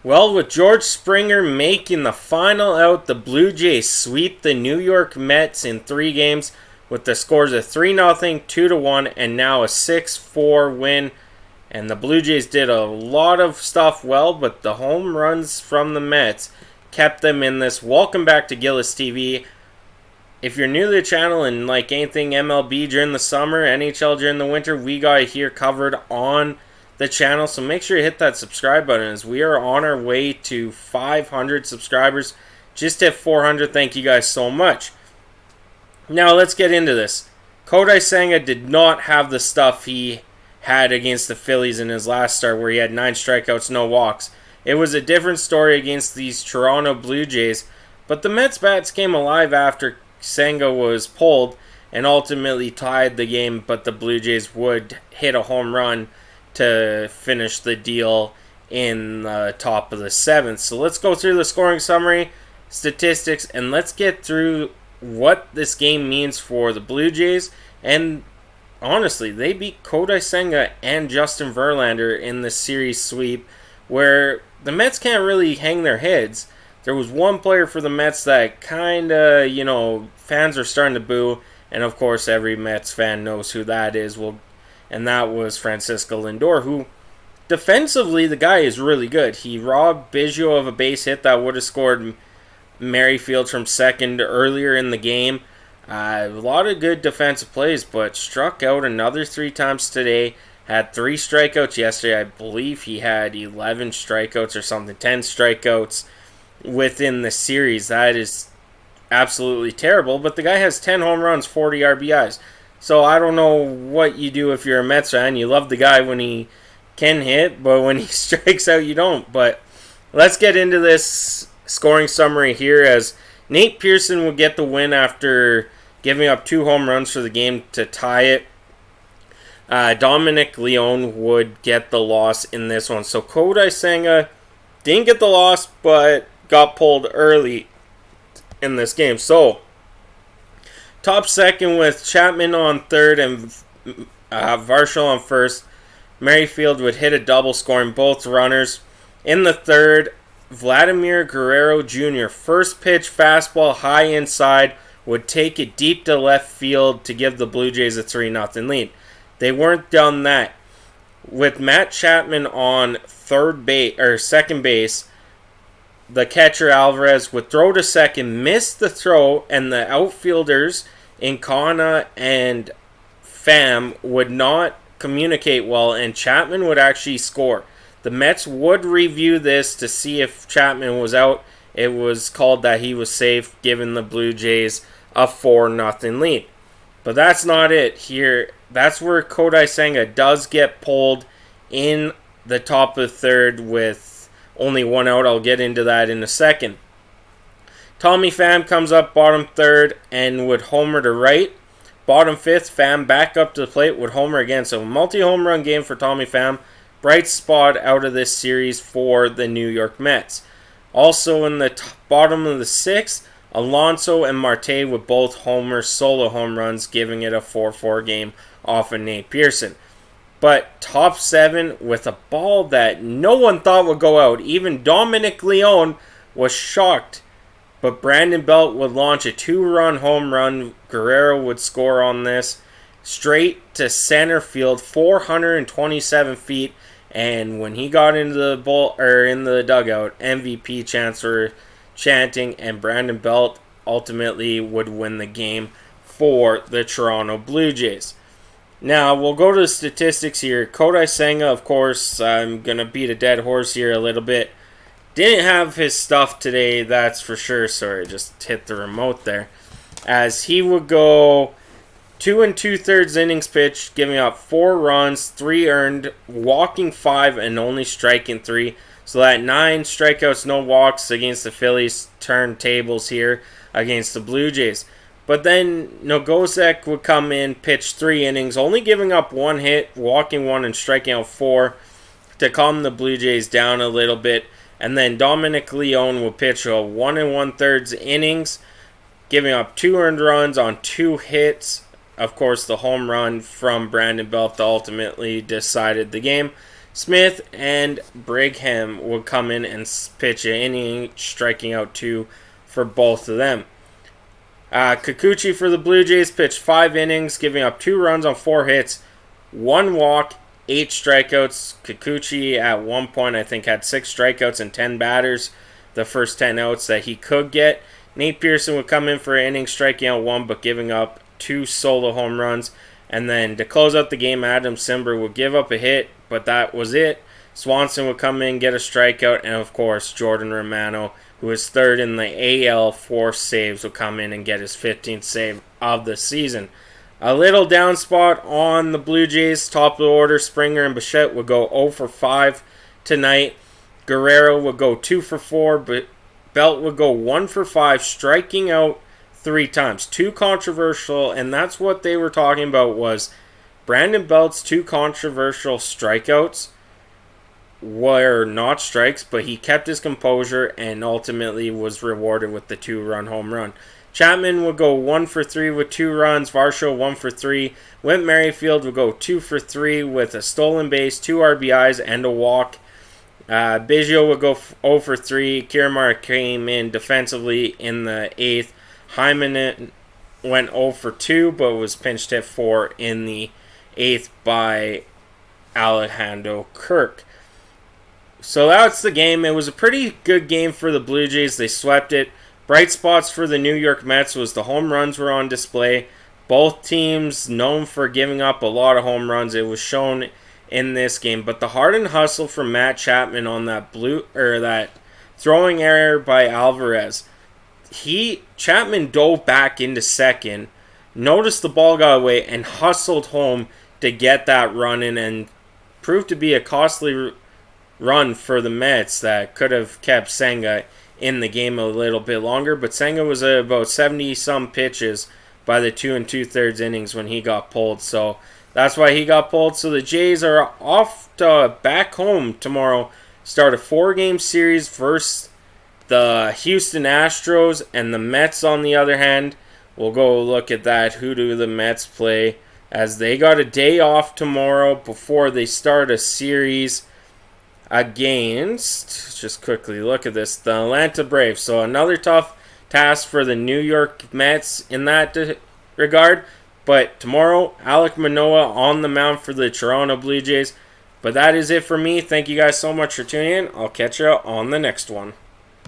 Well, with George Springer making the final out, the Blue Jays sweep the New York Mets in 3 games with the scores of 3-0, 2-1, and now a 6-4 win. And the Blue Jays did a lot of stuff well, but the home runs from the Mets kept them in this. Welcome back to Gillis TV. If you're new to the channel and like anything MLB during the summer, NHL during the winter, we got it here covered on the channel. So make sure you hit that subscribe button as we are on our way to 500 subscribers. Just hit 400. Thank you guys so much. Now let's get into this. Kodai Senga did not have the stuff he had against the Phillies in his last start where he had 9 strikeouts, no walks. It was a different story against these Toronto Blue Jays, but the Mets bats came alive after Senga was pulled and ultimately tied the game, but the Blue Jays would hit a home run to finish the deal in the top of the 7th. So let's go through the scoring summary, statistics, and let's get through what this game means for the Blue Jays. And honestly, they beat Kodai Senga and Justin Verlander in the series sweep, where the Mets can't really hang their heads. There was one player for the Mets that kind of, fans are starting to boo, and of course every Mets fan knows who that is. And that was Francisco Lindor, who defensively the guy is really good. He robbed Biggio of a base hit that would have scored Merrifield from second earlier in the game. A lot of good defensive plays, but struck out another 3 times today. Had 3 strikeouts yesterday. I believe he had 11 strikeouts or something, 10 strikeouts within the series. That is absolutely terrible, but the guy has 10 home runs, 40 RBIs. So I don't know what you do if you're a Mets fan. You love the guy when he can hit, but when he strikes out, you don't. But let's get into this scoring summary here, as Nate Pearson would get the win after giving up 2 home runs for the game to tie it. Dominic Leone would get the loss in this one. So Kodai Senga didn't get the loss, but got pulled early in this game. So top second with Chapman on third and Varshall on first. Merrifield would hit a double, scoring both runners. In the third, Vladimir Guerrero Jr., first pitch fastball high inside, would take it deep to left field to give the Blue Jays a 3-0 lead. They weren't done that. With Matt Chapman on second base, the catcher Alvarez would throw to second, miss the throw, and the outfielders Incana and Pham would not communicate well, and Chapman would actually score. The Mets would review this to see if Chapman was out. It was called that he was safe, giving the Blue Jays a 4-0 lead. But that's not it here. That's where Kodai Senga does get pulled in the top of the third with only 1 out. I'll get into that in a second. Tommy Pham comes up bottom third and would homer to right. Bottom fifth, Pham back up to the plate, would homer again. So multi-home run game for Tommy Pham. Bright spot out of this series for the New York Mets. Also in the bottom of the sixth, Alonso and Marte with both homers, solo home runs, giving it a 4-4 game off of Nate Pearson. But top 7 with a ball that no one thought would go out. Even Dominic Leone was shocked. But Brandon Belt would launch a 2-run home run. Guerrero would score on this. Straight to center field, 427 feet. And when he got into the dugout, MVP chants were chanting, and Brandon Belt ultimately would win the game for the Toronto Blue Jays. Now, we'll go to the statistics here. Kodai Senga, of course, I'm going to beat a dead horse here a little bit. Didn't have his stuff today, that's for sure. Sorry, just hit the remote there. As he would go 2 2/3 innings pitched, giving up 4 runs, 3 earned, walking 5, and only striking 3. So that 9 strikeouts, no walks against the Phillies turned tables here against the Blue Jays. But then Nogosek would come in, pitch 3 innings, only giving up 1 hit, walking 1, and striking out 4 to calm the Blue Jays down a little bit. And then Dominic Leone would pitch a 1 1/3 innings, giving up 2 earned runs on 2 hits. Of course, the home run from Brandon Belt ultimately decided the game. Smith and Brigham would come in and pitch an inning, striking out 2 for both of them. Kikuchi for the Blue Jays pitched 5 innings, giving up 2 runs on 4 hits, 1 walk, 8 strikeouts. Kikuchi at one point I think had 6 strikeouts and 10 batters, the first 10 outs that he could get. Nate Pearson would come in for an inning, striking out 1 but giving up 2 solo home runs. And then to close out the game, Adam Simber would give up a hit, but that was it. Swanson would come in, get a strikeout, and of course Jordan Romano, who is third in the AL for saves, will come in and get his 15th save of the season. A little down spot on the Blue Jays. Top of the order, Springer and Bichette would go 0 for 5 tonight. Guerrero would go 2 for 4, but Belt would go 1 for 5, striking out 3 times. 2 controversial, and that's what they were talking about, was Brandon Belt's 2 controversial strikeouts were not strikes, but he kept his composure and ultimately was rewarded with the 2-run home run. Chapman would go 1 for 3 with 2 runs. Varsho 1 for 3. Whit Merrifield would go 2 for 3 with a stolen base, 2 RBIs, and a walk. Biggio would go 0 for 3. Kiermaier came in defensively in the 8th. Hyman went 0 for 2, but was pinch hit 4 in the 8th by Alejandro Kirk. So that's the game. It was a pretty good game for the Blue Jays. They swept it. Bright spots for the New York Mets was the home runs were on display. Both teams known for giving up a lot of home runs. It was shown in this game. But the heart and hustle from Matt Chapman on that that throwing error by Alvarez. Chapman dove back into second, noticed the ball got away, and hustled home to get that run in, and proved to be a costly run for the Mets that could have kept Senga in the game a little bit longer. But Senga was about 70-some pitches by the 2 2/3 innings when he got pulled. So that's why he got pulled. So the Jays are off to back home tomorrow. Start a 4-game series versus the Houston Astros, and the Mets, on the other hand, we'll go look at that. Who do the Mets play? As they got a day off tomorrow before they start a series against, just quickly look at this, the Atlanta Braves. So another tough task for the New York Mets in that regard. But tomorrow, Alek Manoah on the mound for the Toronto Blue Jays. But that is it for me. Thank you guys so much for tuning in. I'll catch you on the next one.